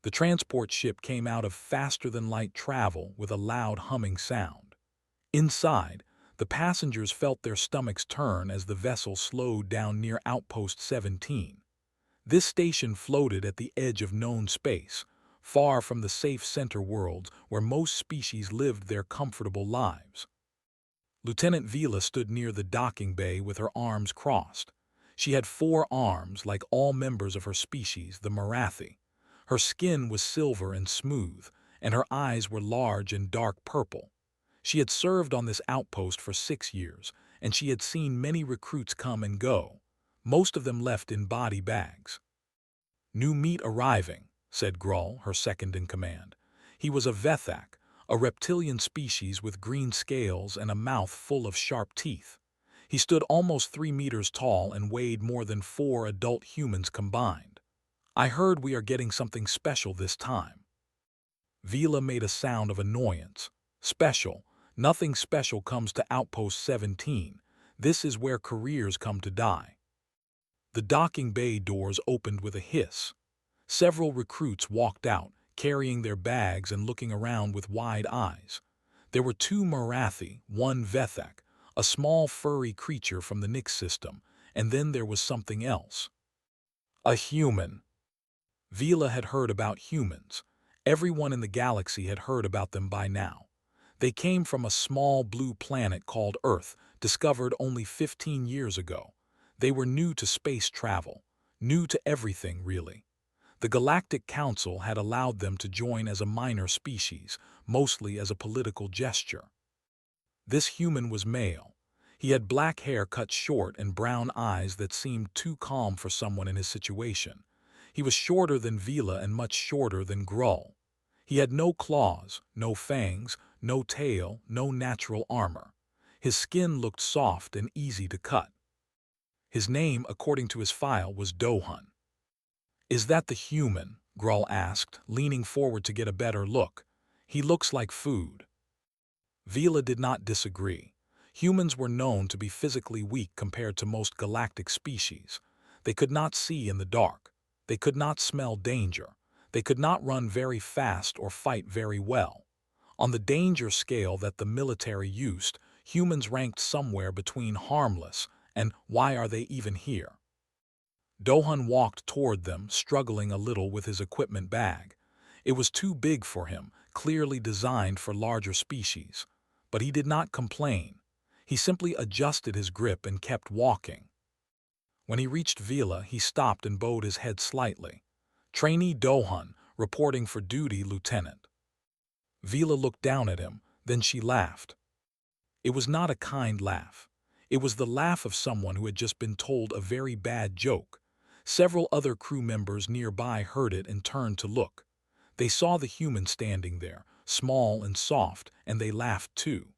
The transport ship came out of faster-than-light travel with a loud humming sound. Inside, the passengers felt their stomachs turn as the vessel slowed down near Outpost 17. This station floated at the edge of known space, far from the safe center worlds where most species lived their comfortable lives. Lieutenant Vila stood near the docking bay with her arms crossed. She had 4 arms like all members of her species, the Marathi. Her skin was silver and smooth, and her eyes were large and dark purple. She had served on this outpost for 6 years, and she had seen many recruits come and go. Most of them left in body bags. "New meat arriving," said Grull, her second-in-command. He was a Vethak, a reptilian species with green scales and a mouth full of sharp teeth. He stood almost 3 meters tall and weighed more than 4 adult humans combined. "I heard we are getting something special this time." Vila made a sound of annoyance. "Special? Nothing special comes to Outpost 17. This is where careers come to die." The docking bay doors opened with a hiss. Several recruits walked out, carrying their bags and looking around with wide eyes. There were 2 Marathi, 1 Vethak, a small furry creature from the Nix system, and then there was something else. A human. Vila had heard about humans. Everyone in the galaxy had heard about them by now. They came from a small blue planet called Earth, discovered only 15 years ago. They were new to space travel, new to everything, really. The Galactic Council had allowed them to join as a minor species, mostly as a political gesture. This human was male. He had black hair cut short and brown eyes that seemed too calm for someone in his situation. He was shorter than Vila and much shorter than Grull. He had no claws, no fangs, no tail, no natural armor. His skin looked soft and easy to cut. His name, according to his file, was Dohun. "Is that the human?" Grull asked, leaning forward to get a better look. "He looks like food." Vila did not disagree. Humans were known to be physically weak compared to most galactic species. They could not see in the dark. They could not smell danger. They could not run very fast or fight very well. On the danger scale that the military used, humans ranked somewhere between harmless and why are they even here? Dohun walked toward them, struggling a little with his equipment bag. It was too big for him, clearly designed for larger species. But he did not complain. He simply adjusted his grip and kept walking. When he reached Vila, he stopped and bowed his head slightly. "Trainee Dohun, reporting for duty, Lieutenant." Vila looked down at him, then she laughed. It was not a kind laugh. It was the laugh of someone who had just been told a very bad joke. Several other crew members nearby heard it and turned to look. They saw the human standing there, small and soft, and they laughed too.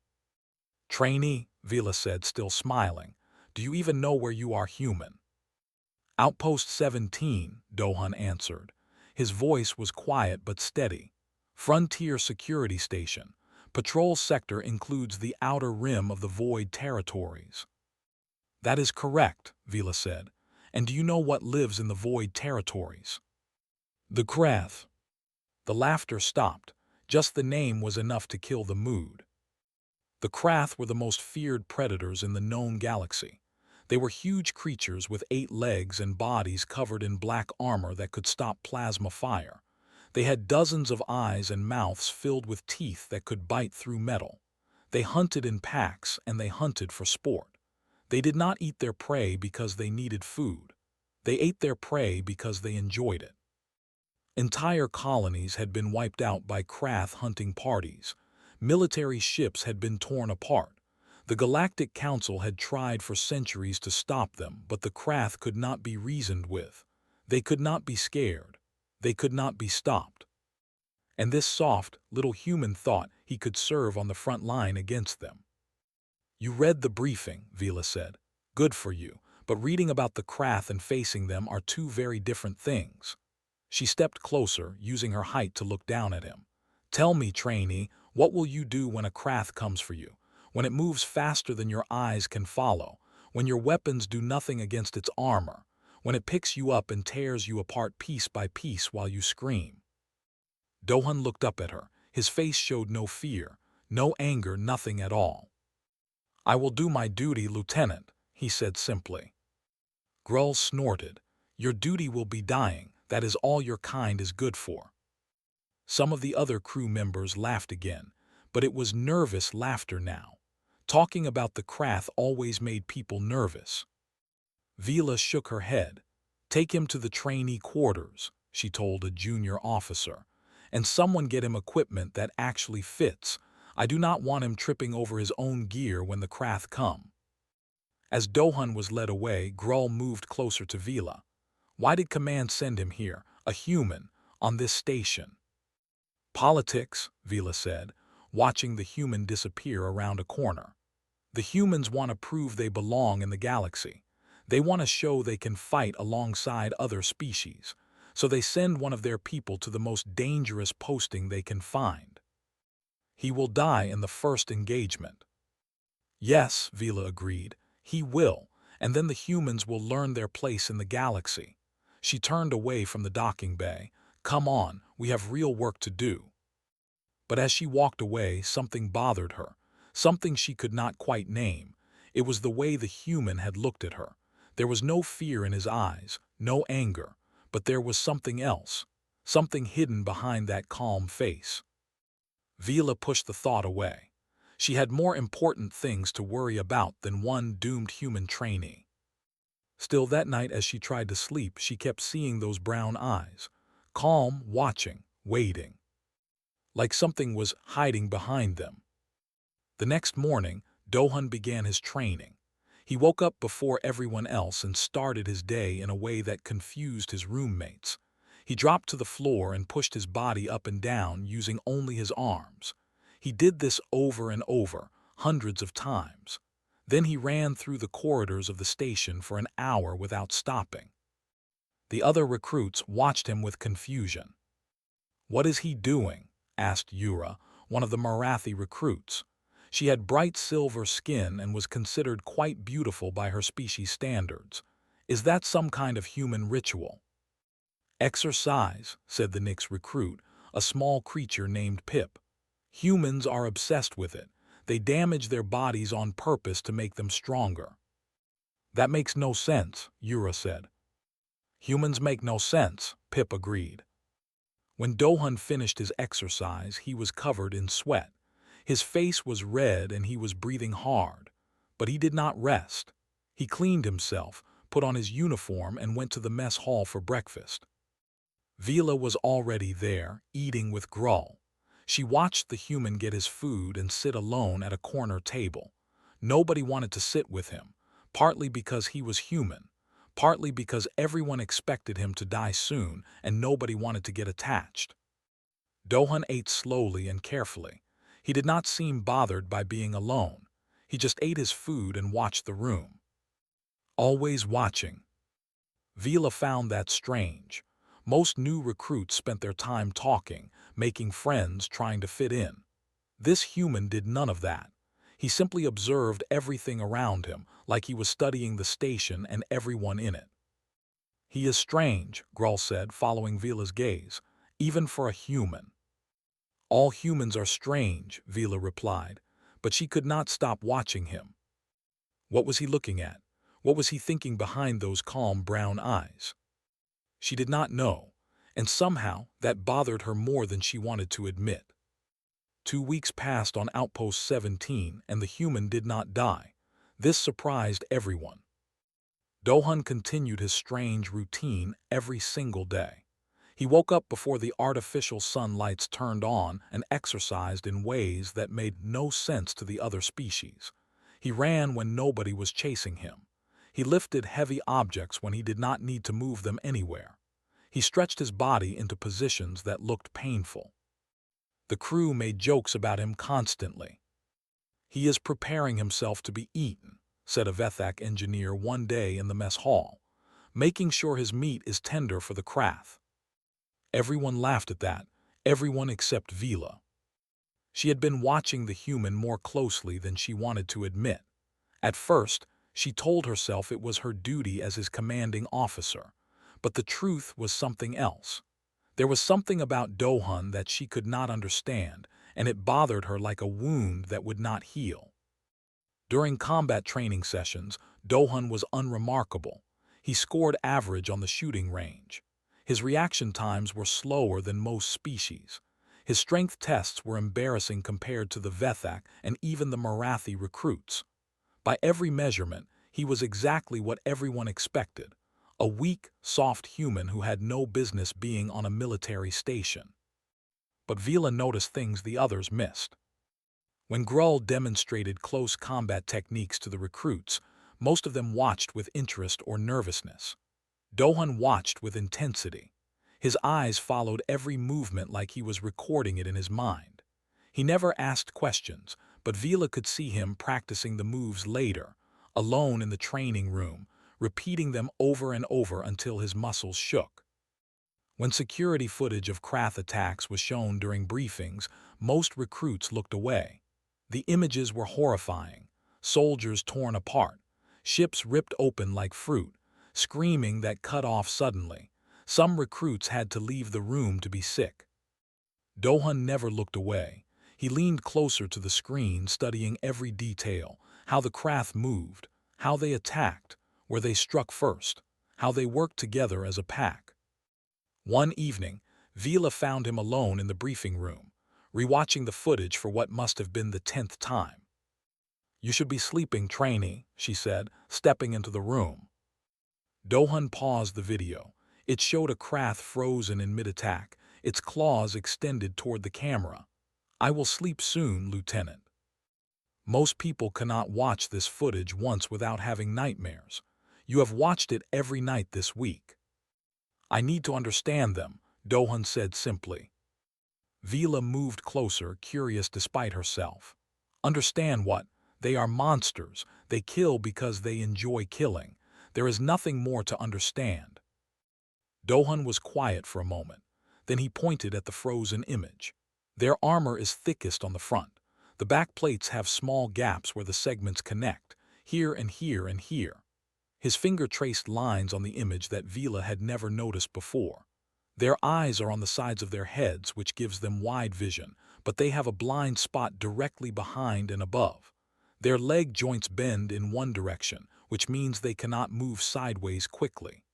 "Trainee," Vila said, still smiling, "do you even know where you are human?" "Outpost 17, Dohun answered. His voice was quiet but steady. "Frontier Security Station. Patrol sector includes the outer rim of the Void Territories." "That is correct," Vila said. "And do you know what lives in the Void Territories?" "The Krath." The laughter stopped. Just the name was enough to kill the mood. The Krath were the most feared predators in the known galaxy. They were huge creatures with 8 legs and bodies covered in black armor that could stop plasma fire. They had dozens of eyes and mouths filled with teeth that could bite through metal. They hunted in packs, and they hunted for sport. They did not eat their prey because they needed food. They ate their prey because they enjoyed it. Entire colonies had been wiped out by Krath hunting parties. Military ships had been torn apart. The Galactic Council had tried for centuries to stop them, but the Krath could not be reasoned with. They could not be scared. They could not be stopped. And this soft, little human thought he could serve on the front line against them. "You read the briefing," Vila said. "Good for you, but reading about the Krath and facing them are 2 very different things." She stepped closer, using her height to look down at him. "Tell me, Trainee, what will you do when a Krath comes for you? When it moves faster than your eyes can follow? When your weapons do nothing against its armor? When it picks you up and tears you apart piece by piece while you scream?" Dohan looked up at her. His face showed no fear, no anger, nothing at all. "I will do my duty, Lieutenant," he said simply. Grull snorted. "Your duty will be dying. That is all your kind is good for." Some of the other crew members laughed again, but it was nervous laughter now. Talking about the Krath always made people nervous. Vila shook her head. "Take him to the trainee quarters," she told a junior officer, "and someone get him equipment that actually fits. I do not want him tripping over his own gear when the Krath come." As Dohan was led away, Grull moved closer to Vila. "Why did Command send him here, a human, on this station?" "Politics," Vila said, watching the human disappear around a corner. "The humans want to prove they belong in the galaxy. They want to show they can fight alongside other species, so they send one of their people to the most dangerous posting they can find. He will die in the first engagement." "Yes," Vila agreed, "he will, and then the humans will learn their place in the galaxy." She turned away from the docking bay. "Come on, we have real work to do." But as she walked away, something bothered her, something she could not quite name. It was the way the human had looked at her. There was no fear in his eyes, no anger, but there was something else, something hidden behind that calm face. Vila pushed the thought away. She had more important things to worry about than one doomed human trainee. Still, that night as she tried to sleep, she kept seeing those brown eyes, calm, watching, waiting, like something was hiding behind them. The next morning, Dohan began his training. He woke up before everyone else and started his day in a way that confused his roommates. He dropped to the floor and pushed his body up and down using only his arms. He did this over and over, hundreds of times. Then he ran through the corridors of the station for an hour without stopping. The other recruits watched him with confusion. "What is he doing?" asked Yura, one of the Marathi recruits. She had bright silver skin and was considered quite beautiful by her species standards. "Is that some kind of human ritual?" "Exercise," said the Nyx recruit, a small creature named Pip. "Humans are obsessed with it. They damage their bodies on purpose to make them stronger." "That makes no sense," Yura said. "Humans make no sense," Pip agreed. When Dohan finished his exercise, he was covered in sweat. His face was red and he was breathing hard. But he did not rest. He cleaned himself, put on his uniform, and went to the mess hall for breakfast. Vila was already there, eating with Grull. She watched the human get his food and sit alone at a corner table. Nobody wanted to sit with him, partly because he was human, partly because everyone expected him to die soon and nobody wanted to get attached. Dohan ate slowly and carefully. He did not seem bothered by being alone. He just ate his food and watched the room. Always watching. Vila found that strange. Most new recruits spent their time talking, making friends, trying to fit in. This human did none of that. He simply observed everything around him, like he was studying the station and everyone in it. "He is strange," Grull said, following Vila's gaze, "even for a human." "All humans are strange," Vila replied, but she could not stop watching him. What was he looking at? What was he thinking behind those calm brown eyes? She did not know, and somehow that bothered her more than she wanted to admit. 2 weeks passed on Outpost 17 and the human did not die. This surprised everyone. Dohan continued his strange routine every single day. He woke up before the artificial sunlights turned on and exercised in ways that made no sense to the other species. He ran when nobody was chasing him. He lifted heavy objects when he did not need to move them anywhere. He stretched his body into positions that looked painful. The crew made jokes about him constantly. "He is preparing himself to be eaten," said a Vethak engineer one day in the mess hall, "making sure his meat is tender for the Krath." Everyone laughed at that, everyone except Vila. She had been watching the human more closely than she wanted to admit. At first, she told herself it was her duty as his commanding officer, but the truth was something else. There was something about Dohun that she could not understand, and it bothered her like a wound that would not heal. During combat training sessions, Dohun was unremarkable. He scored average on the shooting range. His reaction times were slower than most species. His strength tests were embarrassing compared to the Vethak and even the Marathi recruits. By every measurement, he was exactly what everyone expected, a weak, soft human who had no business being on a military station. But Vila noticed things the others missed. When Grull demonstrated close combat techniques to the recruits, most of them watched with interest or nervousness. Dohun watched with intensity. His eyes followed every movement like he was recording it in his mind. He never asked questions, but Vila could see him practicing the moves later, alone in the training room, repeating them over and over until his muscles shook. When security footage of Krath attacks was shown during briefings, most recruits looked away. The images were horrifying: soldiers torn apart, ships ripped open like fruit, screaming that cut off suddenly. Some recruits had to leave the room to be sick. Dohun never looked away. He leaned closer to the screen, studying every detail: how the Krath moved, how they attacked, where they struck first, how they worked together as a pack. One evening, Vila found him alone in the briefing room, rewatching the footage for what must have been the 10th time. "You should be sleeping, Trainee," she said, stepping into the room. Dohun paused the video. It showed a Krath frozen in mid-attack, its claws extended toward the camera. "I will sleep soon, Lieutenant." Most people cannot watch this footage once without having nightmares. You have watched it every night this week. "I need to understand them," Dohun said simply. Vila moved closer, curious despite herself. "Understand what? They are monsters. They kill because they enjoy killing. There is nothing more to understand." Dohun was quiet for a moment. Then he pointed at the frozen image. "Their armor is thickest on the front. The back plates have small gaps where the segments connect, here and here and here." His finger traced lines on the image that Vila had never noticed before. "Their eyes are on the sides of their heads, which gives them wide vision, but they have a blind spot directly behind and above. Their leg joints bend in one direction, which means they cannot move sideways quickly."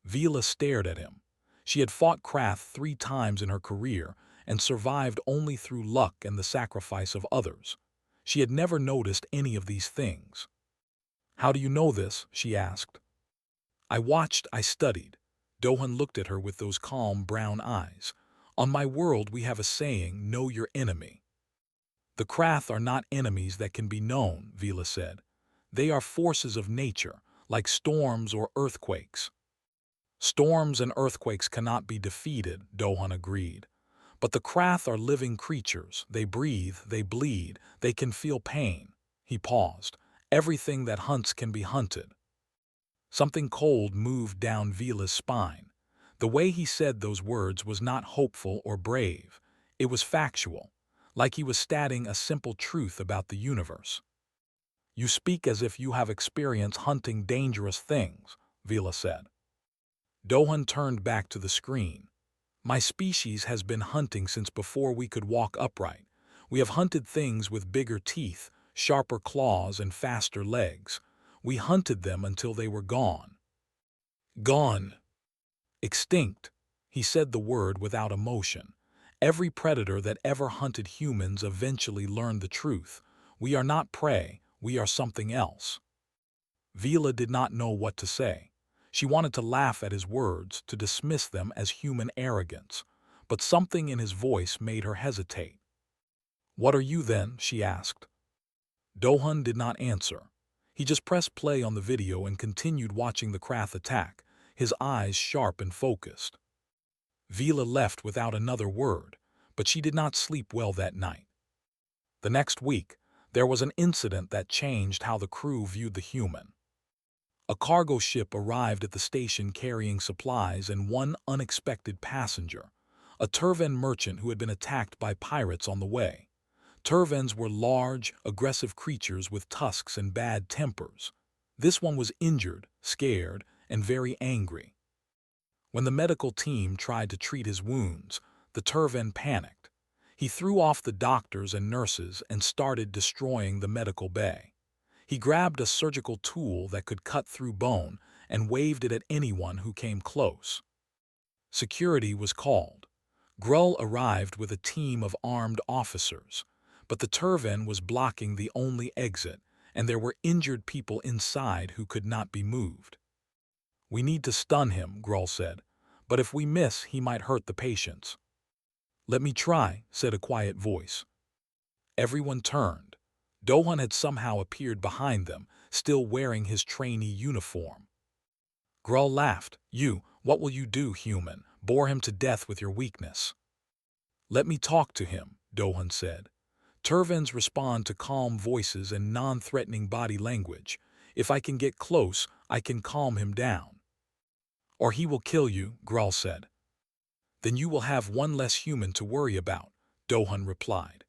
Vila stared at him. She had fought Krath 3 times in her career and survived only through luck and the sacrifice of others. She had never noticed any of these things. "How do you know this?" she asked. "I watched, I studied." Dohun looked at her with those calm brown eyes. "On my world we have a saying, know your enemy." "The Krath are not enemies that can be known," Vila said. "They are forces of nature, like storms or earthquakes." "Storms and earthquakes cannot be defeated," Dohun agreed. "But the Krath are living creatures. They breathe, they bleed, they can feel pain." He paused. "Everything that hunts can be hunted." Something cold moved down Vila's spine. The way he said those words was not hopeful or brave. It was factual, like he was stating a simple truth about the universe. "You speak as if you have experience hunting dangerous things," Vila said. Dohun turned back to the screen. "My species has been hunting since before we could walk upright. We have hunted things with bigger teeth, sharper claws, and faster legs. We hunted them until they were gone." "Gone." "Extinct." He said the word without emotion. "Every predator that ever hunted humans eventually learned the truth. We are not prey, we are something else." Vila did not know what to say. She wanted to laugh at his words, to dismiss them as human arrogance, but something in his voice made her hesitate. "What are you then?" she asked. Dohun did not answer. He just pressed play on the video and continued watching the Krath attack, his eyes sharp and focused. Vila left without another word, but she did not sleep well that night. The next week, there was an incident that changed how the crew viewed the human. A cargo ship arrived at the station carrying supplies and one unexpected passenger, a Turven merchant who had been attacked by pirates on the way. Turvens were large, aggressive creatures with tusks and bad tempers. This one was injured, scared, and very angry. When the medical team tried to treat his wounds, the Turvan panicked. He threw off the doctors and nurses and started destroying the medical bay. He grabbed a surgical tool that could cut through bone and waved it at anyone who came close. Security was called. Grull arrived with a team of armed officers, but the Turvan was blocking the only exit, and there were injured people inside who could not be moved. "We need to stun him," Grull said, "but if we miss, he might hurt the patients." "Let me try," said a quiet voice. Everyone turned. Dohan had somehow appeared behind them, still wearing his trainee uniform. Grull laughed. What will you do, human? Bore him to death with your weakness." "Let me talk to him," Dohan said. Turvans respond to calm voices and non-threatening body language. "If I can get close, I can calm him down." "Or he will kill you," Grull said. "Then you will have one less human to worry about," Dohan replied.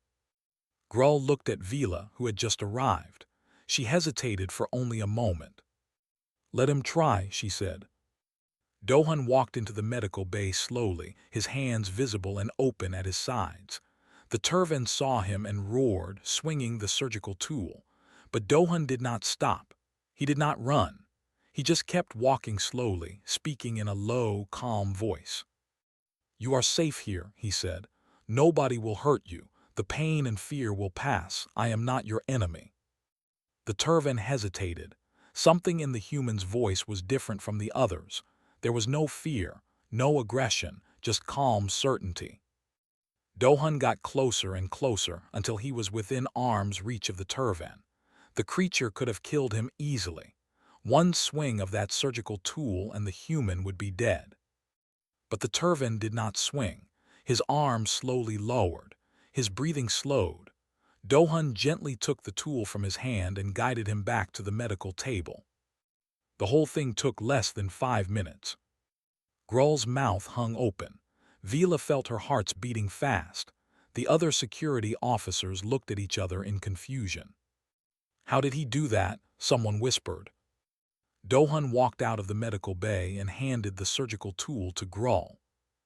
Grull looked at Vila, who had just arrived. She hesitated for only a moment. "Let him try," she said. Dohan walked into the medical bay slowly, his hands visible and open at his sides. The Turvan saw him and roared, swinging the surgical tool. But Dohan did not stop. He did not run. He just kept walking slowly, speaking in a low, calm voice. "You are safe here," he said. "Nobody will hurt you. The pain and fear will pass. I am not your enemy." The Turvan hesitated. Something in the human's voice was different from the others. There was no fear, no aggression, just calm certainty. Dohan got closer and closer until he was within arm's reach of the Turvan. The creature could have killed him easily. One swing of that surgical tool and the human would be dead. But the Turvan did not swing. His arm slowly lowered. His breathing slowed. Dohan gently took the tool from his hand and guided him back to the medical table. The whole thing took less than 5 minutes. Grull's mouth hung open. Vila felt her heart's beating fast. The other security officers looked at each other in confusion. "How did he do that?" someone whispered. Dohan walked out of the medical bay and handed the surgical tool to Grull.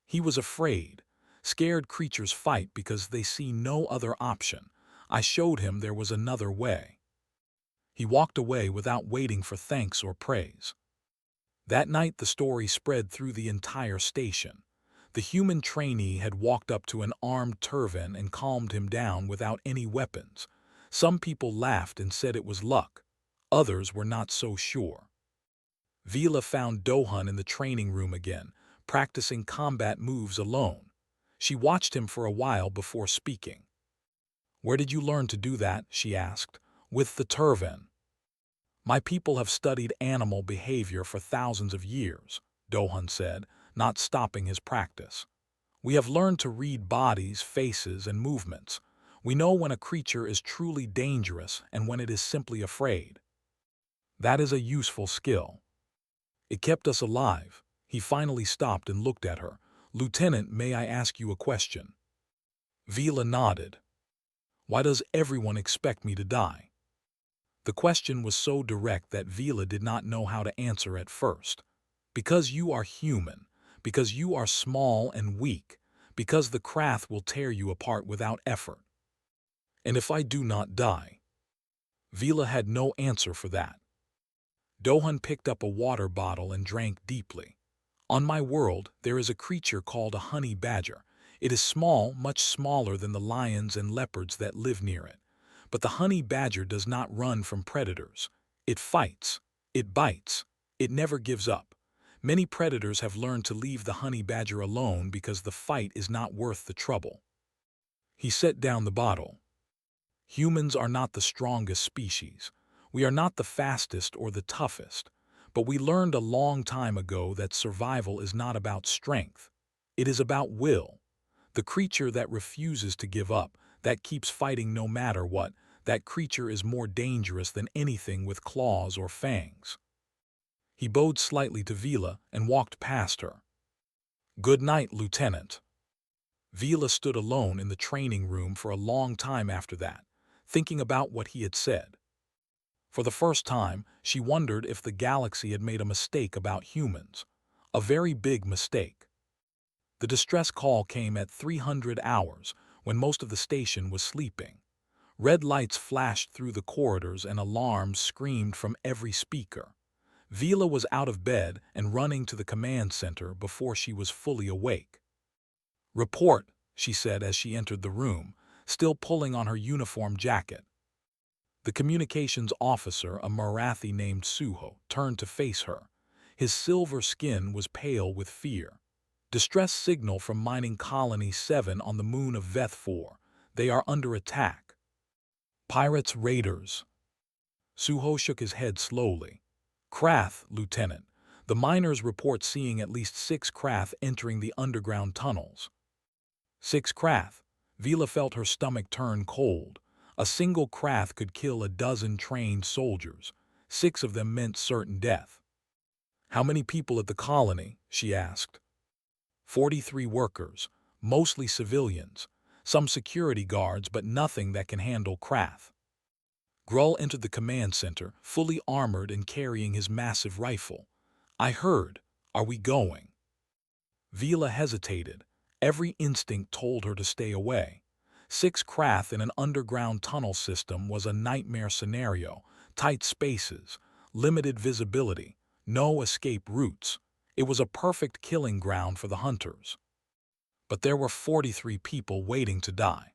He was afraid. Scared creatures fight because they see no other option. I showed him there was another way. He walked away without waiting for thanks or praise. That night the story spread through the entire station. The human trainee had walked up to an armed Turvan and calmed him down without any weapons. Some people laughed and said it was luck. Others were not so sure. Vila found Dohan in the training room again, practicing combat moves alone. She watched him for a while before speaking. "Where did you learn to do that?" she asked. "With the Turvan." "My people have studied animal behavior for thousands of years," Dohan said, not stopping his practice. "We have learned to read bodies, faces, and movements. We know when a creature is truly dangerous and when it is simply afraid. That is a useful skill. It kept us alive." He finally stopped and looked at her. "Lieutenant, may I ask you a question?" Vila nodded. "Why does everyone expect me to die?" The question was so direct that Vila did not know how to answer at first. "Because you are human. Because you are small and weak. Because the Krath will tear you apart without effort." "And if I do not die?" Vila had no answer for that. Dohan picked up a water bottle and drank deeply. "On my world, there is a creature called a honey badger. It is small, much smaller than the lions and leopards that live near it. But the honey badger does not run from predators. It fights. It bites. It never gives up. Many predators have learned to leave the honey badger alone because the fight is not worth the trouble." He set down the bottle. "Humans are not the strongest species. We are not the fastest or the toughest. But we learned a long time ago that survival is not about strength. It is about will. The creature that refuses to give up, that keeps fighting no matter what, that creature is more dangerous than anything with claws or fangs." He bowed slightly to Vila and walked past her. "Good night, Lieutenant." Vila stood alone in the training room for a long time after that, thinking about what he had said. For the first time, she wondered if the galaxy had made a mistake about humans. A very big mistake. The distress call came at 300 hours, when most of the station was sleeping. Red lights flashed through the corridors and alarms screamed from every speaker. Vila was out of bed and running to the command center before she was fully awake. "Report," she said as she entered the room, still pulling on her uniform jacket. The communications officer, a Marathi named Suho, turned to face her. His silver skin was pale with fear. "Distress signal from mining colony 7 on the moon of Veth 4. They are under attack." "Pirates, raiders." Suho shook his head slowly. "Krath, Lieutenant. The miners report seeing at least 6 Krath entering the underground tunnels." 6 Krath. Vila felt her stomach turn cold. A single Krath could kill a dozen trained soldiers. 6 of them meant certain death. "How many people at the colony?" she asked. 43 workers, mostly civilians, some security guards, but nothing that can handle Krath. Grull entered the command center, fully armored and carrying his massive rifle. "I heard. Are we going?" Vila hesitated. Every instinct told her to stay away. 6 Krath in an underground tunnel system was a nightmare scenario. Tight spaces, limited visibility, no escape routes. It was a perfect killing ground for the hunters. But there were 43 people waiting to die.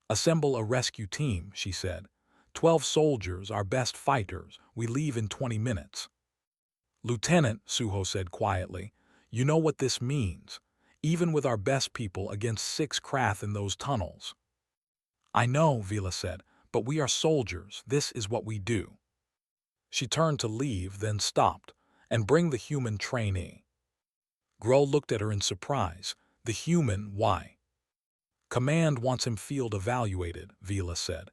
"Assemble a rescue team," she said. 12 soldiers, our best fighters. We leave in 20 minutes. "Lieutenant," Suho said quietly, "you know what this means. Even with our best people against 6 Krath in those tunnels." "I know," Vila said, "but we are soldiers. This is what we do." She turned to leave, then stopped. "And bring the human trainee." Grull looked at her in surprise. "The human, why?" "Command wants him field evaluated," Vila said.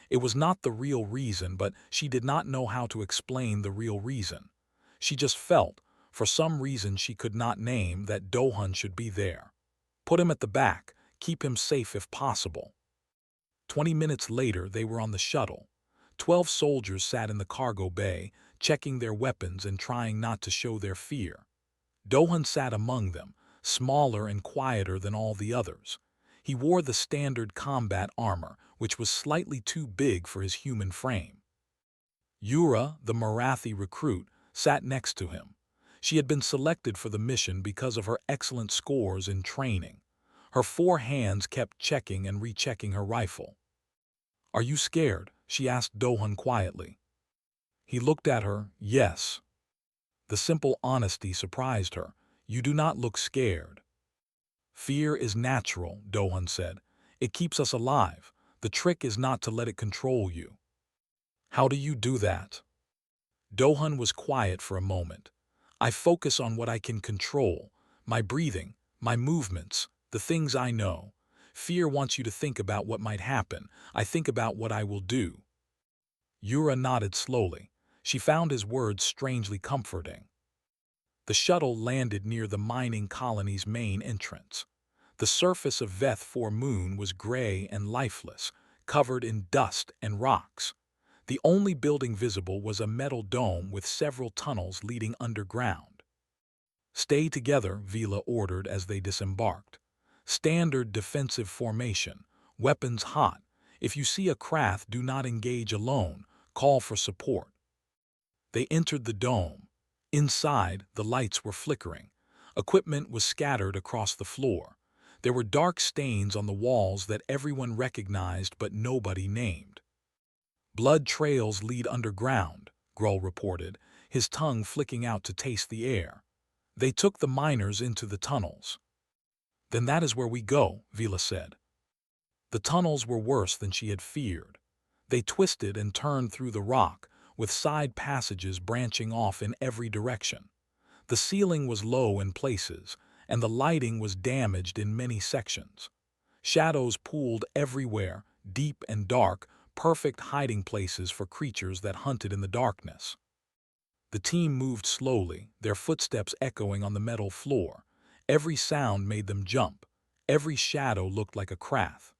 It was not the real reason, but she did not know how to explain the real reason. She just felt, for some reason she could not name, that Dohun should be there. Put him at the back, keep him safe if possible. 20 minutes later they were on the shuttle. 12 soldiers sat in the cargo bay, checking their weapons and trying not to show their fear. Dohun sat among them, smaller and quieter than all the others. He wore the standard combat armor, which was slightly too big for his human frame. Yura, the Marathi recruit, sat next to him. She had been selected for the mission because of her excellent scores in training. Her 4 hands kept checking and rechecking her rifle. "Are you scared?" she asked Dohun quietly. He looked at her. "Yes." The simple honesty surprised her. "You do not look scared." "Fear is natural," Dohun said. "It keeps us alive. The trick is not to let it control you." "How do you do that?" Dohun was quiet for a moment. "I focus on what I can control, my breathing, my movements, the things I know. Fear wants you to think about what might happen. I think about what I will do." Yura nodded slowly. She found his words strangely comforting. The shuttle landed near the mining colony's main entrance. The surface of Veth 4 moon was gray and lifeless, covered in dust and rocks. The only building visible was a metal dome with several tunnels leading underground. "Stay together," Vila ordered as they disembarked. "Standard defensive formation, weapons hot. If you see a Krath, do not engage alone. Call for support." They entered the dome. Inside, the lights were flickering. Equipment was scattered across the floor. There were dark stains on the walls that everyone recognized but nobody named. "Blood trails lead underground," Grull reported, his tongue flicking out to taste the air. "They took the miners into the tunnels." "Then that is where we go," Vila said. The tunnels were worse than she had feared. They twisted and turned through the rock, with side passages branching off in every direction. The ceiling was low in places, and the lighting was damaged in many sections. Shadows pooled everywhere, deep and dark, perfect hiding places for creatures that hunted in the darkness. The team moved slowly, their footsteps echoing on the metal floor. Every sound made them jump. Every shadow looked like a Krath.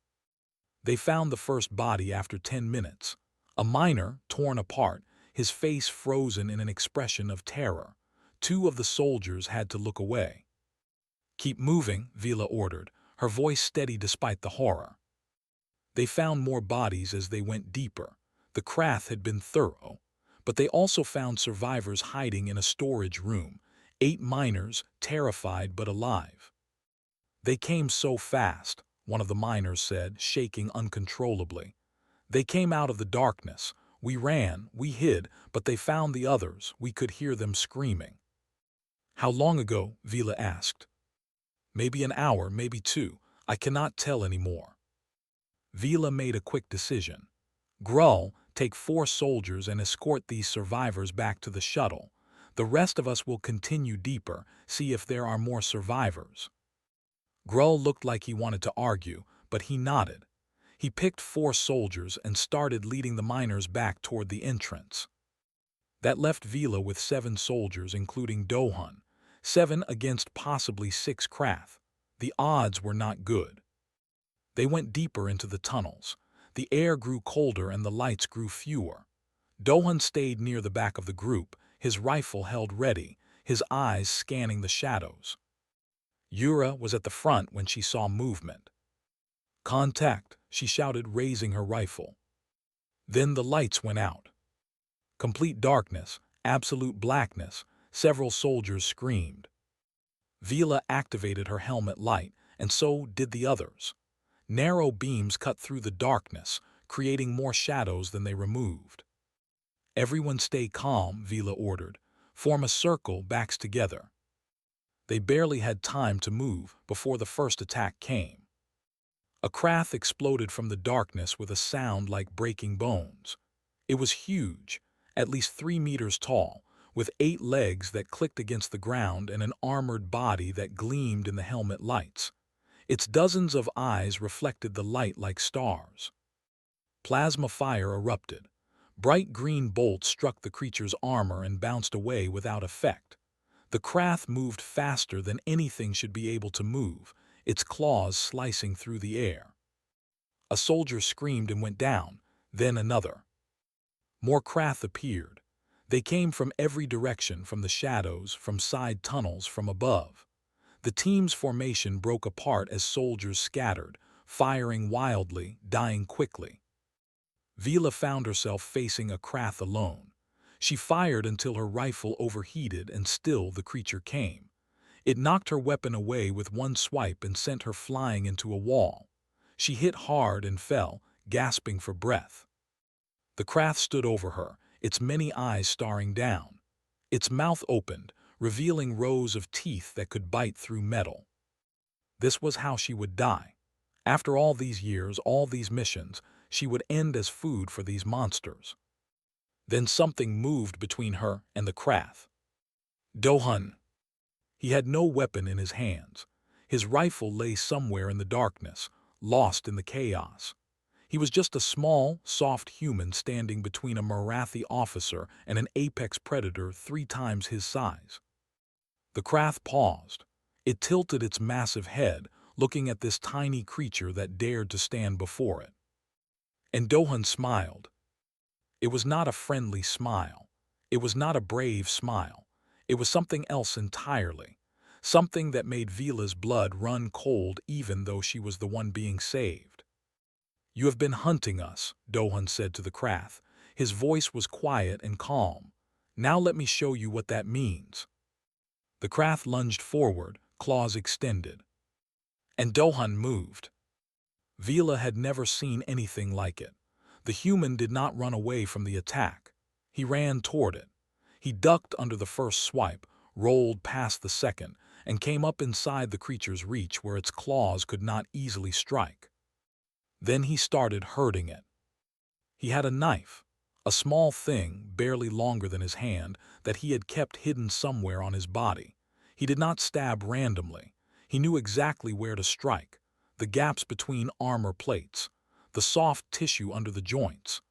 They found the first body after 10 minutes. A miner, torn apart, his face frozen in an expression of terror. Two of the soldiers had to look away. "Keep moving," Vila ordered, her voice steady despite the horror. They found more bodies as they went deeper. The Krath had been thorough, but they also found survivors hiding in a storage room, 8 miners, terrified but alive. "They came so fast," one of the miners said, shaking uncontrollably. "They came out of the darkness. We ran, we hid, but they found the others. We could hear them screaming." "How long ago?" Vila asked. "Maybe an hour, maybe 2. I cannot tell anymore." Vila made a quick decision. "Grull, take 4 soldiers and escort these survivors back to the shuttle. The rest of us will continue deeper, see if there are more survivors." Grull looked like he wanted to argue, but he nodded. He picked 4 soldiers and started leading the miners back toward the entrance. That left Vila with 7 soldiers, including Dohun. 7 against possibly 6 Krath. The odds were not good. They went deeper into the tunnels. The air grew colder and the lights grew fewer. Dohun stayed near the back of the group, his rifle held ready, his eyes scanning the shadows. Yura was at the front when she saw movement. "Contact," she shouted, raising her rifle. Then the lights went out. Complete darkness, absolute blackness. Several soldiers screamed. Vila activated her helmet light, and so did the others. Narrow beams cut through the darkness, creating more shadows than they removed. "Everyone stay calm," Vila ordered. "Form a circle, backs together." They barely had time to move before the first attack came. A Krath exploded from the darkness with a sound like breaking bones. It was huge, at least 3 meters tall, with 8 legs that clicked against the ground and an armored body that gleamed in the helmet lights. Its dozens of eyes reflected the light like stars. Plasma fire erupted. Bright green bolts struck the creature's armor and bounced away without effect. The Krath moved faster than anything should be able to move, its claws slicing through the air. A soldier screamed and went down, then another. More Krath appeared. They came from every direction, from the shadows, from side tunnels, from above. The team's formation broke apart as soldiers scattered, firing wildly, dying quickly. Vila found herself facing a Krath alone. She fired until her rifle overheated, and still the creature came. It knocked her weapon away with one swipe and sent her flying into a wall. She hit hard and fell, gasping for breath. The Krath stood over her, its many eyes staring down. Its mouth opened, revealing rows of teeth that could bite through metal. This was how she would die. After all these years, all these missions, she would end as food for these monsters. Then something moved between her and the Krath. Dohun. He had no weapon in his hands. His rifle lay somewhere in the darkness, lost in the chaos. He was just a small, soft human standing between a Marathi officer and an apex predator 3 times his size. The Krath paused. It tilted its massive head, looking at this tiny creature that dared to stand before it. And Dohun smiled. It was not a friendly smile. It was not a brave smile. It was something else entirely. Something that made Vila's blood run cold even though she was the one being saved. "You have been hunting us," Dohun said to the Krath. His voice was quiet and calm. "Now let me show you what that means." The Krath lunged forward, claws extended. And Dohun moved. Vila had never seen anything like it. The human did not run away from the attack. He ran toward it. He ducked under the first swipe, rolled past the second, and came up inside the creature's reach where its claws could not easily strike. Then he started hurting it. He had a knife, a small thing, barely longer than his hand, that he had kept hidden somewhere on his body. He did not stab randomly. He knew exactly where to strike, the gaps between armor plates, the soft tissue under the joints,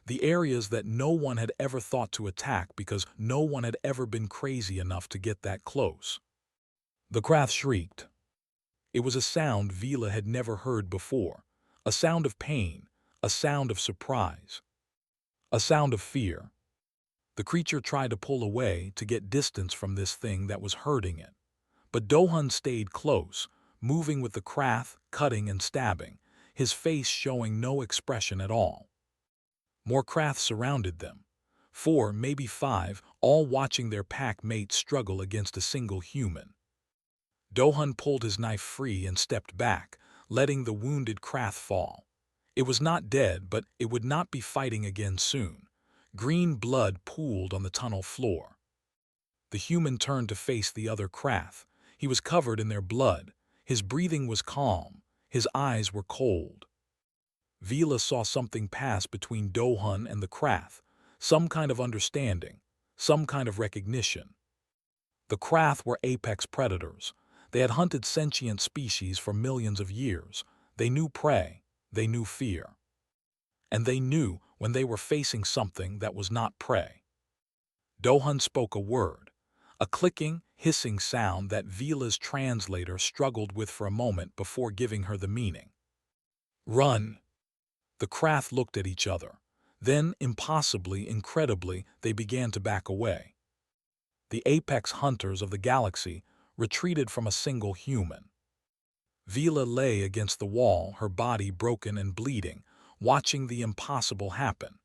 the areas that no one had ever thought to attack because no one had ever been crazy enough to get that close. The Krath shrieked. It was a sound Vila had never heard before, a sound of pain, a sound of surprise, a sound of fear. The creature tried to pull away to get distance from this thing that was hurting it. But Dohun stayed close, moving with the Krath, cutting and stabbing, his face showing no expression at all. More Krath surrounded them. 4, maybe 5, all watching their pack mates struggle against a single human. Dohun pulled his knife free and stepped back, letting the wounded Krath fall. It was not dead, but it would not be fighting again soon. Green blood pooled on the tunnel floor. The human turned to face the other Krath. He was covered in their blood. His breathing was calm. His eyes were cold. Vila saw something pass between Dohun and the Krath, some kind of understanding, some kind of recognition. The Krath were apex predators. They had hunted sentient species for millions of years. They knew prey. They knew fear. And they knew when they were facing something that was not prey. Dohun spoke a word, a clicking, hissing sound that Vila's translator struggled with for a moment before giving her the meaning. Run! The Krath looked at each other. Then, impossibly, incredibly, they began to back away. The apex hunters of the galaxy retreated from a single human. Vila lay against the wall, her body broken and bleeding, watching the impossible happen.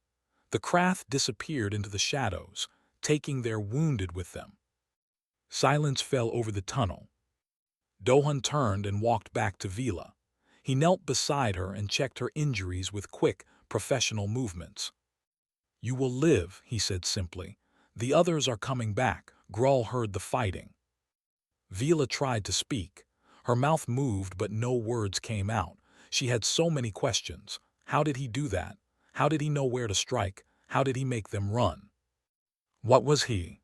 The Krath disappeared into the shadows, taking their wounded with them. Silence fell over the tunnel. Dohun turned and walked back to Vila. He knelt beside her and checked her injuries with quick, professional movements. "You will live," he said simply. "The others are coming back." Grull heard the fighting. Vila tried to speak. Her mouth moved, but no words came out. She had so many questions. How did he do that? How did he know where to strike? How did he make them run? What was he?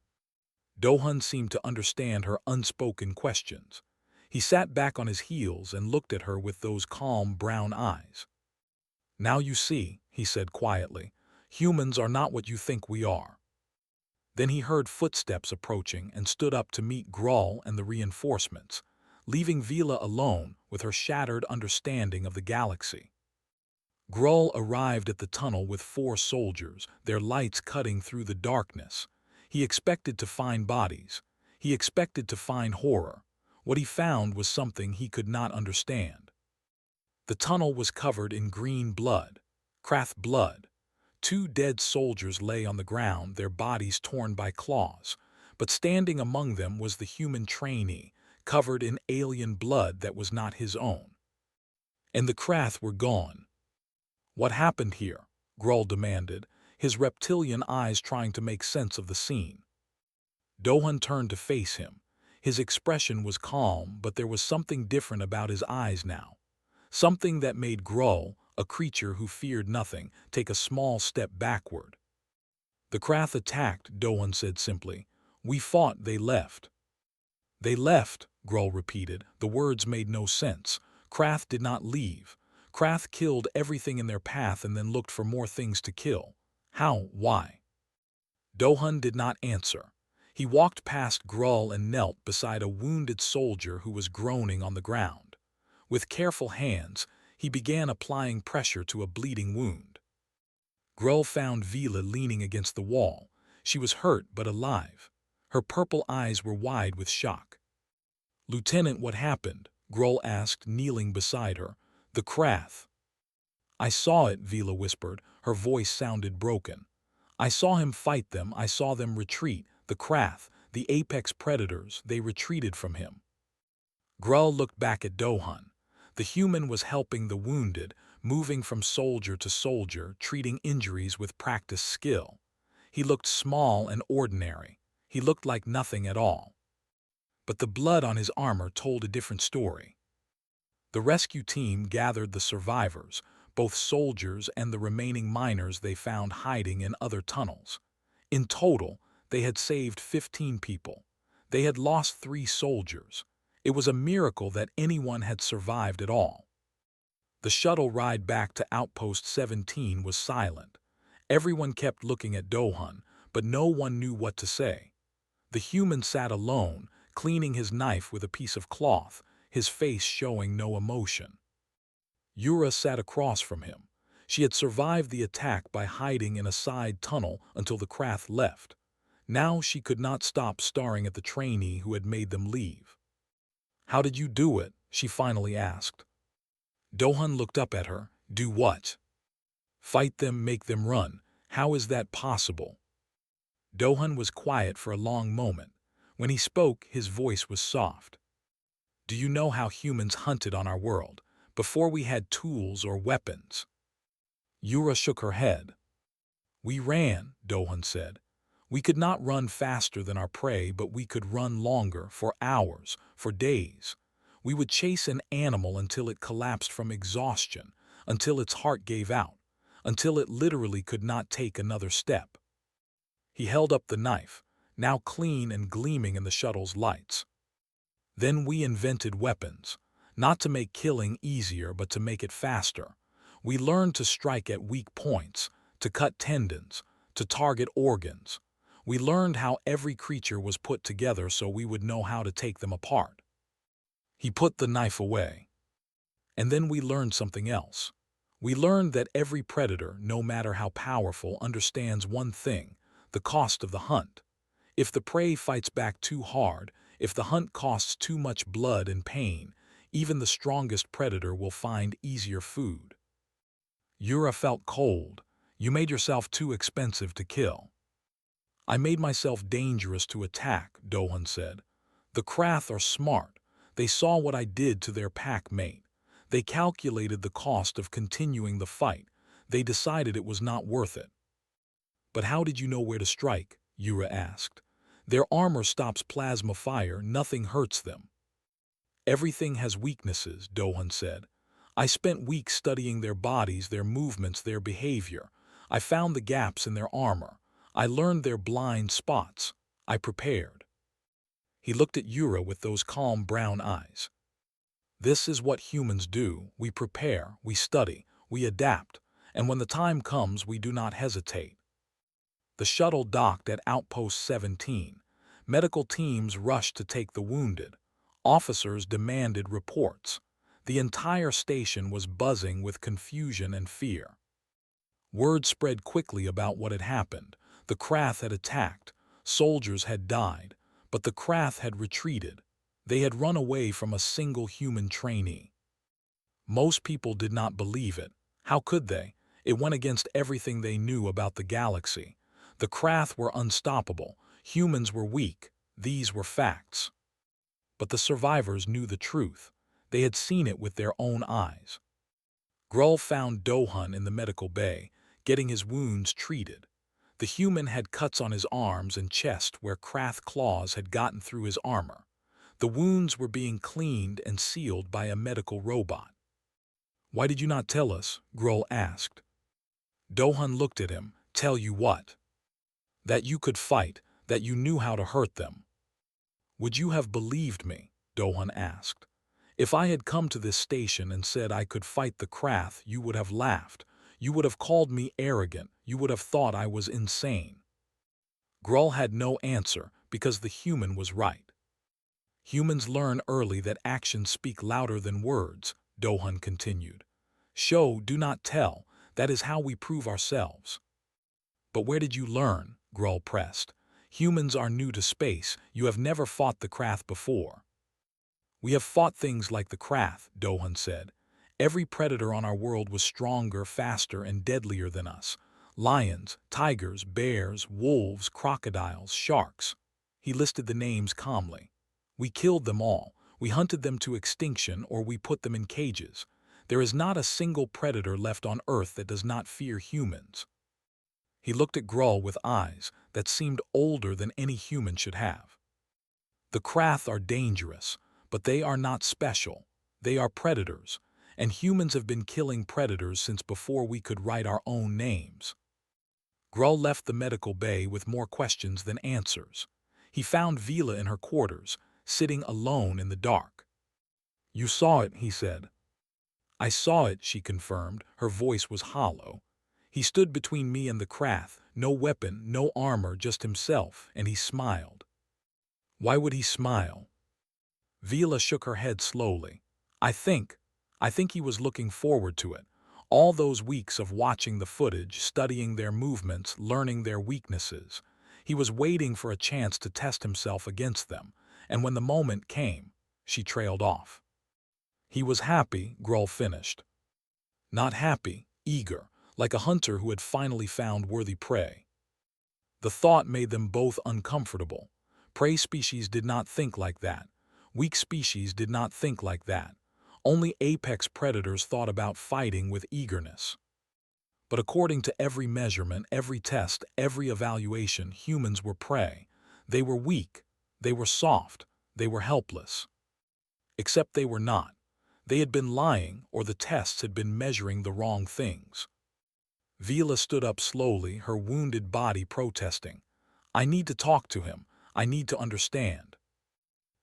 Dohun seemed to understand her unspoken questions. He sat back on his heels and looked at her with those calm brown eyes. "Now you see," he said quietly, "humans are not what you think we are." Then he heard footsteps approaching and stood up to meet Grull and the reinforcements, leaving Vila alone with her shattered understanding of the galaxy. Grull arrived at the tunnel with 4 soldiers, their lights cutting through the darkness. He expected to find bodies. He expected to find horror. What he found was something he could not understand. The tunnel was covered in green blood, Krath blood. 2 dead soldiers lay on the ground, their bodies torn by claws, but standing among them was the human Trainee, covered in alien blood that was not his own. And the Krath were gone. "What happened here?" Grull demanded, his reptilian eyes trying to make sense of the scene. Dohun turned to face him. His expression was calm, but there was something different about his eyes now. Something that made Grull, a creature who feared nothing, take a small step backward. "The Krath attacked," Dohun said simply. "We fought, they left." "They left," Grull repeated. The words made no sense. Krath did not leave. Krath killed everything in their path and then looked for more things to kill. How? Why? Dohun did not answer. He walked past Grull and knelt beside a wounded soldier who was groaning on the ground. With careful hands, he began applying pressure to a bleeding wound. Grull found Vila leaning against the wall. She was hurt but alive. Her purple eyes were wide with shock. "Lieutenant, what happened?" Grull asked, kneeling beside her. "The Krath." "I saw it," Vila whispered. Her voice sounded broken. "I saw him fight them. I saw them retreat. The Krath, the apex predators, they retreated from him." Grull looked back at Dohun. The human was helping the wounded, moving from soldier to soldier, treating injuries with practiced skill. He looked small and ordinary. He looked like nothing at all. But the blood on his armor told a different story. The rescue team gathered the survivors, both soldiers and the remaining miners they found hiding in other tunnels. In total, they had saved 15 people. They had lost 3 soldiers. It was a miracle that anyone had survived at all. The shuttle ride back to Outpost 17 was silent. Everyone kept looking at Dohun, but no one knew what to say. The human sat alone, cleaning his knife with a piece of cloth, his face showing no emotion. Yura sat across from him. She had survived the attack by hiding in a side tunnel until the Krath left. Now she could not stop staring at the trainee who had made them leave. "How did you do it?" she finally asked. Dohun looked up at her. "Do what?" "Fight them, make them run. How is that possible?" Dohun was quiet for a long moment. When he spoke, his voice was soft. "Do you know how humans hunted on our world, before we had tools or weapons?" Yura shook her head. "We ran," Dohun said. "We could not run faster than our prey, but we could run longer, for hours, for days. We would chase an animal until it collapsed from exhaustion, until its heart gave out, until it literally could not take another step." He held up the knife, now clean and gleaming in the shuttle's lights. "Then we invented weapons, not to make killing easier but to make it faster. We learned to strike at weak points, to cut tendons, to target organs. We learned how every creature was put together so we would know how to take them apart." He put the knife away. "And then we learned something else. We learned that every predator, no matter how powerful, understands one thing: the cost of the hunt. If the prey fights back too hard, if the hunt costs too much blood and pain, even the strongest predator will find easier food." Yura felt cold. "You made yourself too expensive to kill." "I made myself dangerous to attack," Dohun said. "The Krath are smart. They saw what I did to their pack mate. They calculated the cost of continuing the fight. They decided it was not worth it." "But how did you know where to strike?" Yura asked. "Their armor stops plasma fire, nothing hurts them." "Everything has weaknesses," Dohun said. "I spent weeks studying their bodies, their movements, their behavior. I found the gaps in their armor. I learned their blind spots. I prepared." He looked at Yura with those calm brown eyes. "This is what humans do. We prepare, we study, we adapt, and when the time comes we do not hesitate." The shuttle docked at Outpost 17. Medical teams rushed to take the wounded. Officers demanded reports. The entire station was buzzing with confusion and fear. Word spread quickly about what had happened. The Krath had attacked. Soldiers had died. But the Krath had retreated. They had run away from a single human trainee. Most people did not believe it. How could they? It went against everything they knew about the galaxy. The Krath were unstoppable. Humans were weak. These were facts. But the survivors knew the truth. They had seen it with their own eyes. Grull found Dohun in the medical bay, getting his wounds treated. The human had cuts on his arms and chest where Krath claws had gotten through his armor. The wounds were being cleaned and sealed by a medical robot. "Why did you not tell us?" Grull asked. Dohun looked at him. "Tell you what?" "That you could fight, that you knew how to hurt them." "Would you have believed me?" Dohun asked. "If I had come to this station and said I could fight the Krath, you would have laughed. You would have called me arrogant. You would have thought I was insane." Grull had no answer because the human was right. "Humans learn early that actions speak louder than words," Dohun continued. "Show, do not tell. That is how we prove ourselves." "But where did you learn?" Grull pressed. "Humans are new to space. You have never fought the Krath before." "We have fought things like the Krath," Dohun said. "Every predator on our world was stronger, faster, and deadlier than us. Lions, tigers, bears, wolves, crocodiles, sharks." He listed the names calmly. "We killed them all. We hunted them to extinction or we put them in cages. There is not a single predator left on Earth that does not fear humans." He looked at Grull with eyes that seemed older than any human should have. "The Krath are dangerous, but they are not special. They are predators, and humans have been killing predators since before we could write our own names." Grull left the medical bay with more questions than answers. He found Vila in her quarters, sitting alone in the dark. "You saw it," he said. "I saw it," she confirmed. Her voice was hollow. "He stood between me and the Krath, no weapon, no armor, just himself, and he smiled." "Why would he smile?" Vila shook her head slowly. I think he was looking forward to it. All those weeks of watching the footage, studying their movements, learning their weaknesses, he was waiting for a chance to test himself against them, and when the moment came, she trailed off. He was happy, Grull finished. Not happy, eager, like a hunter who had finally found worthy prey. The thought made them both uncomfortable. Prey species did not think like that. Weak species did not think like that. Only apex predators thought about fighting with eagerness. But according to every measurement, every test, every evaluation, humans were prey. They were weak. They were soft. They were helpless. Except they were not. They had been lying, or the tests had been measuring the wrong things. Vila stood up slowly, her wounded body protesting. I need to talk to him. I need to understand.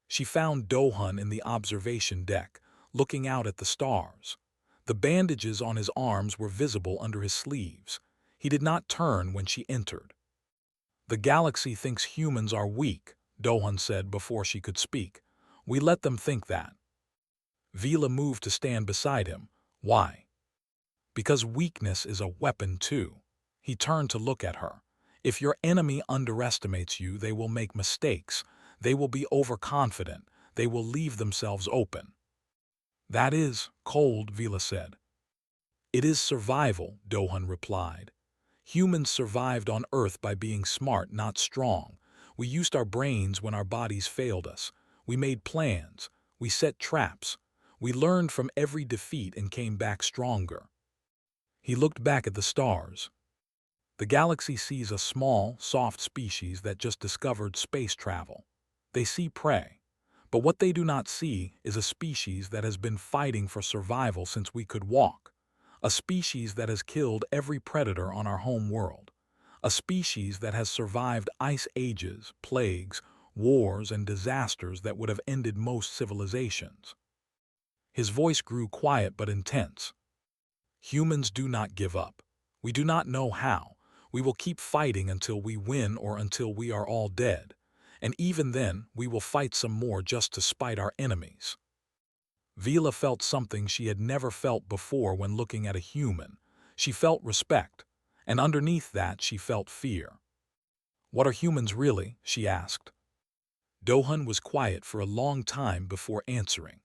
She found Dohun in the observation deck, looking out at the stars. The bandages on his arms were visible under his sleeves. He did not turn when she entered. The galaxy thinks humans are weak, Dohun said before she could speak. We let them think that. Vila moved to stand beside him. Why? Because weakness is a weapon too. He turned to look at her. If your enemy underestimates you, they will make mistakes. They will be overconfident. They will leave themselves open. That is cold, Vila said. It is survival, Dohun replied. Humans survived on Earth by being smart, not strong. We used our brains when our bodies failed us. We made plans. We set traps. We learned from every defeat and came back stronger. He looked back at the stars. The galaxy sees a small, soft species that just discovered space travel. They see prey. But what they do not see is a species that has been fighting for survival since we could walk. A species that has killed every predator on our home world. A species that has survived ice ages, plagues, wars, and disasters that would have ended most civilizations. His voice grew quiet but intense. Humans do not give up. We do not know how. We will keep fighting until we win or until we are all dead. And even then, we will fight some more just to spite our enemies. Vila felt something she had never felt before when looking at a human. She felt respect, and underneath that she felt fear. What are humans really? She asked. Dohun was quiet for a long time before answering.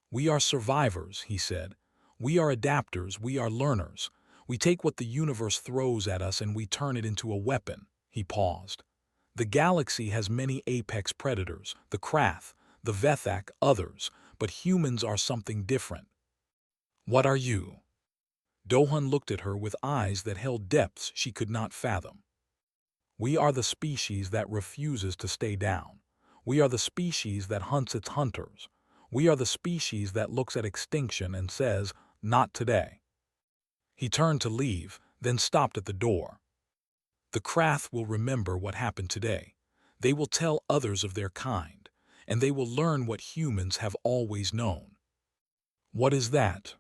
We are survivors, he said. We are adapters, we are learners. We take what the universe throws at us and we turn it into a weapon. He paused. The galaxy has many apex predators, the Krath, the Vethak, others, but humans are something different. What are you? Dohun looked at her with eyes that held depths she could not fathom. We are the species that refuses to stay down. We are the species that hunts its hunters. We are the species that looks at extinction and says, not today. He turned to leave, then stopped at the door. The Krath will remember what happened today. They will tell others of their kind, and they will learn what humans have always known. What is that?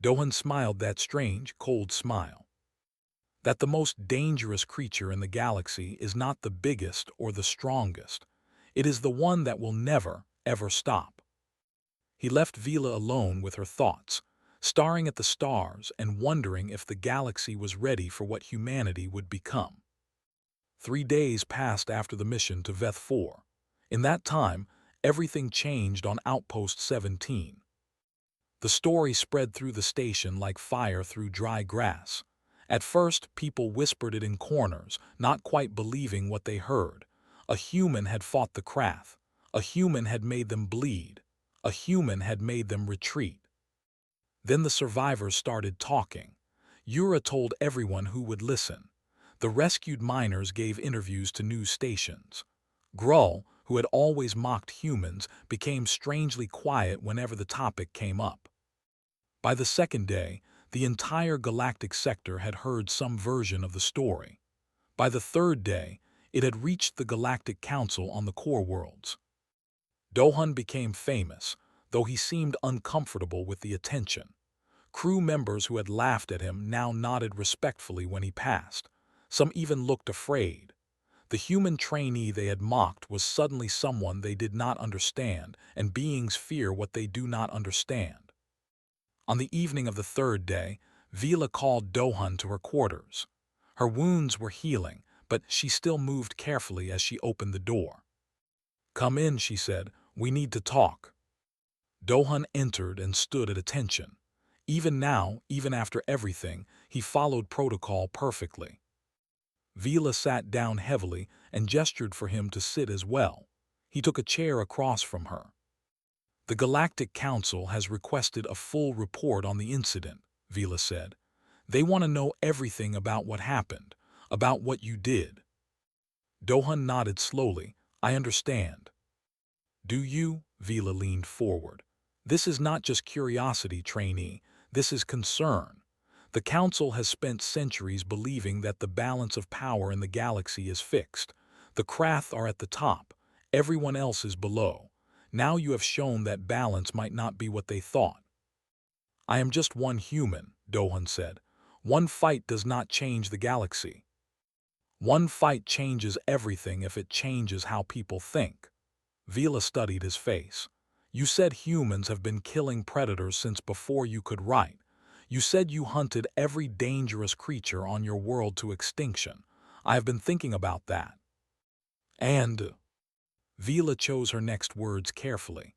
Dohun smiled that strange, cold smile. That the most dangerous creature in the galaxy is not the biggest or the strongest. It is the one that will never, ever stop. He left Vila alone with her thoughts, staring at the stars and wondering if the galaxy was ready for what humanity would become. 3 days passed after the mission to Veth 4. In that time, everything changed on Outpost 17. The story spread through the station like fire through dry grass. At first, people whispered it in corners, not quite believing what they heard. A human had fought the Krath. A human had made them bleed. A human had made them retreat. Then the survivors started talking. Yura told everyone who would listen. The rescued miners gave interviews to news stations. Grull, who had always mocked humans, became strangely quiet whenever the topic came up. By the second day, the entire galactic sector had heard some version of the story. By the third day, it had reached the Galactic Council on the core worlds. Dohun became famous, though he seemed uncomfortable with the attention. Crew members who had laughed at him now nodded respectfully when he passed. Some even looked afraid. The human trainee they had mocked was suddenly someone they did not understand, and beings fear what they do not understand. On the evening of the third day, Vila called Dohun to her quarters. Her wounds were healing, but she still moved carefully as she opened the door. "Come in," she said. "We need to talk." Dohun entered and stood at attention. Even now, even after everything, he followed protocol perfectly. Vila sat down heavily and gestured for him to sit as well. He took a chair across from her. "The Galactic Council has requested a full report on the incident," Vila said. "They want to know everything about what happened, about what you did." Dohun nodded slowly. "I understand." "Do you?" Vila leaned forward. "This is not just curiosity, Trainee. This is concern. The Council has spent centuries believing that the balance of power in the galaxy is fixed. The Krath are at the top. Everyone else is below. Now you have shown that balance might not be what they thought." "I am just one human," Dohun said. "One fight does not change the galaxy. One fight changes everything if it changes how people think." Vila studied his face. "You said humans have been killing predators since before you could write. You said you hunted every dangerous creature on your world to extinction. I have been thinking about that. And—" Vila chose her next words carefully.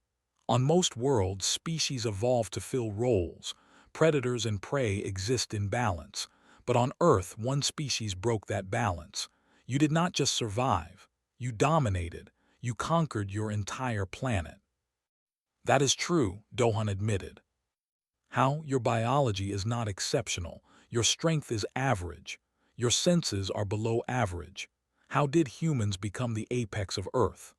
"On most worlds, species evolve to fill roles. Predators and prey exist in balance. But on Earth, one species broke that balance. You did not just survive. You dominated. You conquered your entire planet." "That is true," Dohun admitted. "How? Your biology is not exceptional. Your strength is average. Your senses are below average. How did humans become the apex of Earth?"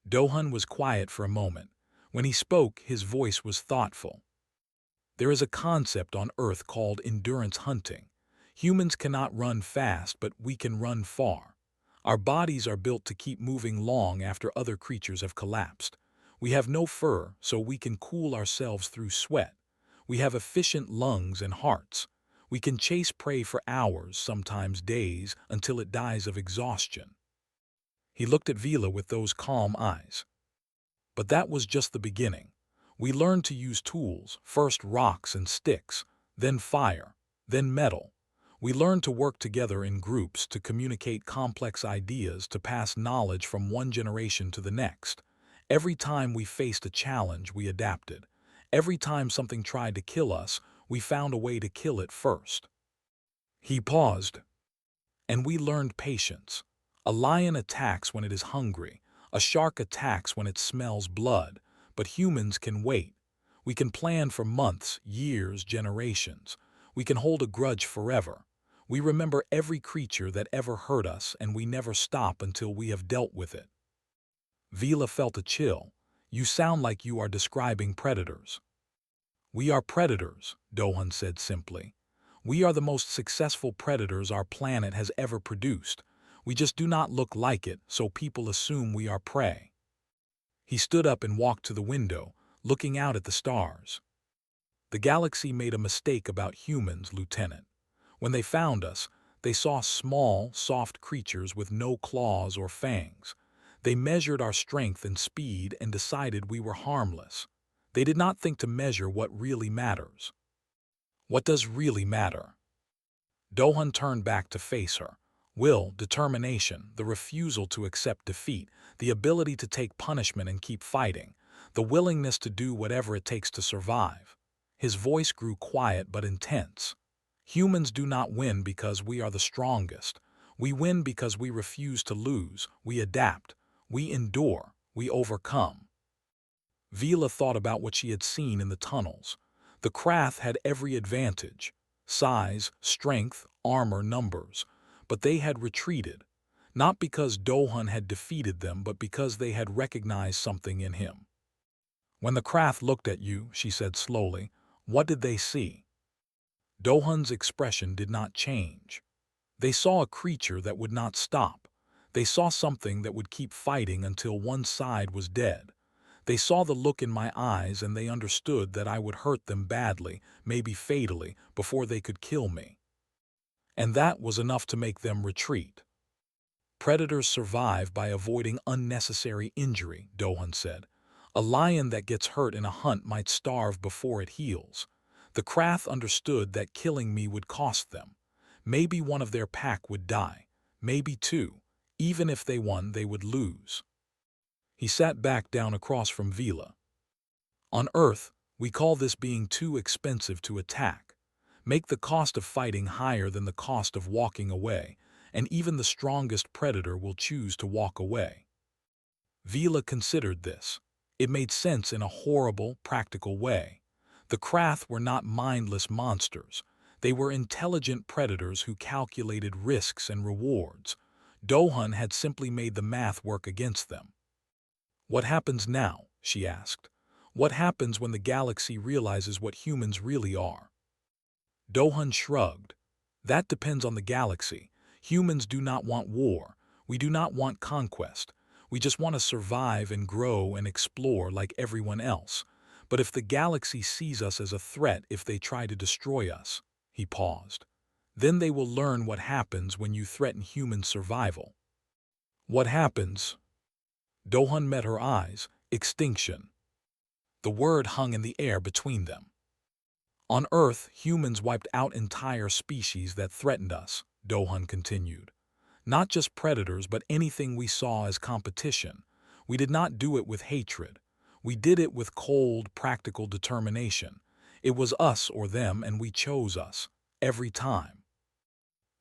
Dohun was quiet for a moment. When he spoke, his voice was thoughtful. "There is a concept on Earth called endurance hunting. Humans cannot run fast, but we can run far. Our bodies are built to keep moving long after other creatures have collapsed. We have no fur, so we can cool ourselves through sweat. We have efficient lungs and hearts. We can chase prey for hours, sometimes days, until it dies of exhaustion." He looked at Vila with those calm eyes. "But that was just the beginning. We learned to use tools, first rocks and sticks, then fire, then metal. We learned to work together in groups, to communicate complex ideas, to pass knowledge from one generation to the next. Every time we faced a challenge, we adapted. Every time something tried to kill us, we found a way to kill it first." He paused. "And we learned patience. A lion attacks when it is hungry. A shark attacks when it smells blood. But humans can wait. We can plan for months, years, generations. We can hold a grudge forever. We remember every creature that ever hurt us, and we never stop until we have dealt with it." Vila felt a chill. "You sound like you are describing predators." "We are predators," Dohun said simply. "We are the most successful predators our planet has ever produced. We just do not look like it, so people assume we are prey." He stood up and walked to the window, looking out at the stars. "The galaxy made a mistake about humans, Lieutenant. When they found us, they saw small, soft creatures with no claws or fangs. They measured our strength and speed and decided we were harmless. They did not think to measure what really matters." "What does really matter?" Dohun turned back to face her. "Will, determination, the refusal to accept defeat, the ability to take punishment and keep fighting, the willingness to do whatever it takes to survive." His voice grew quiet but intense. "Humans do not win because we are the strongest. We win because we refuse to lose, we adapt, we endure, we overcome." Vila thought about what she had seen in the tunnels. The Krath had every advantage: size, strength, armor, numbers. But they had retreated, not because Dohun had defeated them, but because they had recognized something in him. "When the Krath looked at you," she said slowly, "what did they see?" Dohun's expression did not change. "They saw a creature that would not stop. They saw something that would keep fighting until one side was dead. They saw the look in my eyes and they understood that I would hurt them badly, maybe fatally, before they could kill me. And that was enough to make them retreat." "Predators survive by avoiding unnecessary injury," Dohun said. A lion that gets hurt in a hunt might starve before it heals. The Krath understood that killing me would cost them. Maybe one of their pack would die, maybe two. Even if they won, they would lose. He sat back down across from Vila. On Earth, we call this being too expensive to attack. Make the cost of fighting higher than the cost of walking away, and even the strongest predator will choose to walk away. Vila considered this. It made sense in a horrible, practical way. The Krath were not mindless monsters. They were intelligent predators who calculated risks and rewards. Dohun had simply made the math work against them. "What happens now?" she asked. "What happens when the galaxy realizes what humans really are?" Dohun shrugged. "That depends on the galaxy. Humans do not want war. We do not want conquest. We just want to survive and grow and explore like everyone else. But if the galaxy sees us as a threat, if they try to destroy us," he paused, "then they will learn what happens when you threaten human survival." "What happens?" Dohun met her eyes. "Extinction." The word hung in the air between them. "On Earth, humans wiped out entire species that threatened us," Dohun continued. "Not just predators, but anything we saw as competition. We did not do it with hatred. We did it with cold, practical determination. It was us or them, and we chose us. Every time."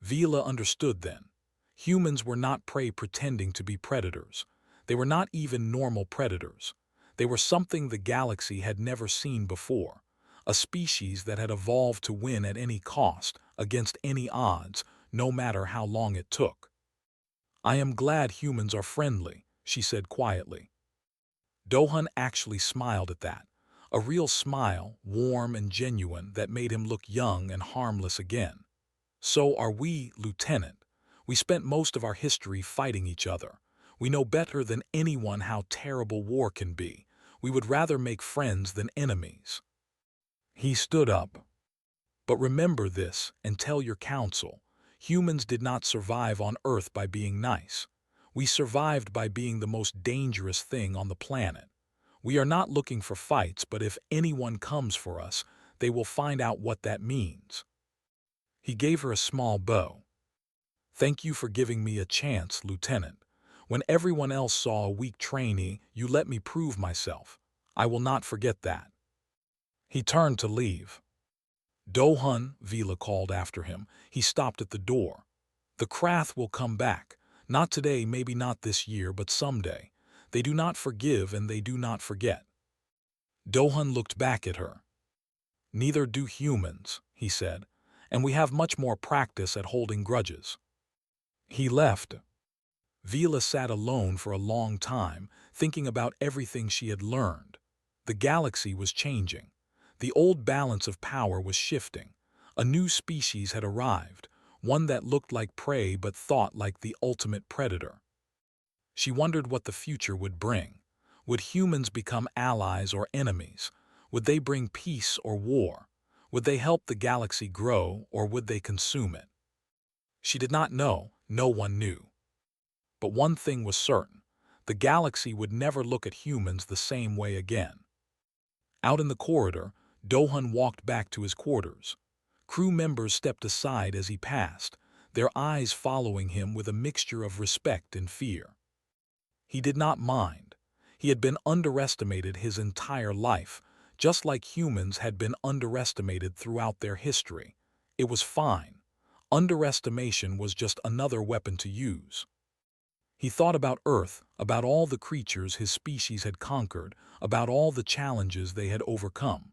Vila understood then. Humans were not prey pretending to be predators. They were not even normal predators. They were something the galaxy had never seen before. A species that had evolved to win at any cost, against any odds, no matter how long it took. "I am glad humans are friendly," she said quietly. Dohun actually smiled at that. A real smile, warm and genuine, that made him look young and harmless again. "So are we, Lieutenant. We spent most of our history fighting each other. We know better than anyone how terrible war can be. We would rather make friends than enemies." He stood up. "But remember this, and tell your council. Humans did not survive on Earth by being nice. We survived by being the most dangerous thing on the planet. We are not looking for fights, but if anyone comes for us, they will find out what that means." He gave her a small bow. "Thank you for giving me a chance, Lieutenant. When everyone else saw a weak trainee, you let me prove myself. I will not forget that." He turned to leave. "Dohun," Vila called after him. He stopped at the door. "The Krath will come back. Not today, maybe not this year, but someday. They do not forgive and they do not forget." Dohun looked back at her. "Neither do humans," he said, "and we have much more practice at holding grudges." He left. Vila sat alone for a long time, thinking about everything she had learned. The galaxy was changing. The old balance of power was shifting. A new species had arrived, one that looked like prey but thought like the ultimate predator. She wondered what the future would bring. Would humans become allies or enemies? Would they bring peace or war? Would they help the galaxy grow, or would they consume it? She did not know. No one knew. But one thing was certain. The galaxy would never look at humans the same way again. Out in the corridor, Dohun walked back to his quarters. Crew members stepped aside as he passed, their eyes following him with a mixture of respect and fear. He did not mind. He had been underestimated his entire life, just like humans had been underestimated throughout their history. It was fine. Underestimation was just another weapon to use. He thought about Earth, about all the creatures his species had conquered, about all the challenges they had overcome.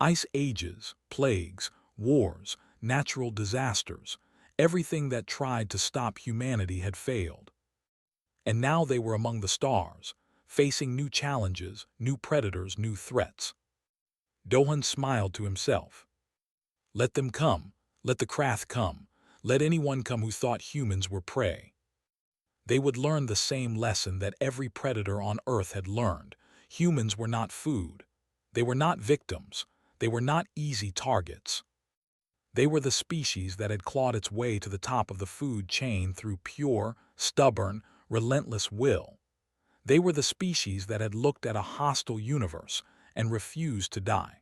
Ice ages, plagues, wars, natural disasters, everything that tried to stop humanity had failed. And now they were among the stars, facing new challenges, new predators, new threats. Dohun smiled to himself. Let them come. Let the Krath come. Let anyone come who thought humans were prey. They would learn the same lesson that every predator on Earth had learned. Humans were not food. They were not victims. They were not easy targets. They were the species that had clawed its way to the top of the food chain through pure, stubborn, relentless will. They were the species that had looked at a hostile universe and refused to die.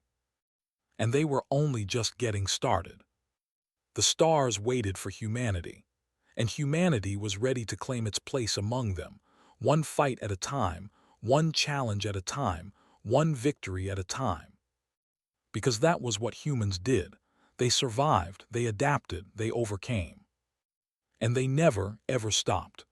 And they were only just getting started. The stars waited for humanity, and humanity was ready to claim its place among them, one fight at a time, one challenge at a time, one victory at a time. Because that was what humans did. They survived, they adapted, they overcame. And they never, ever stopped.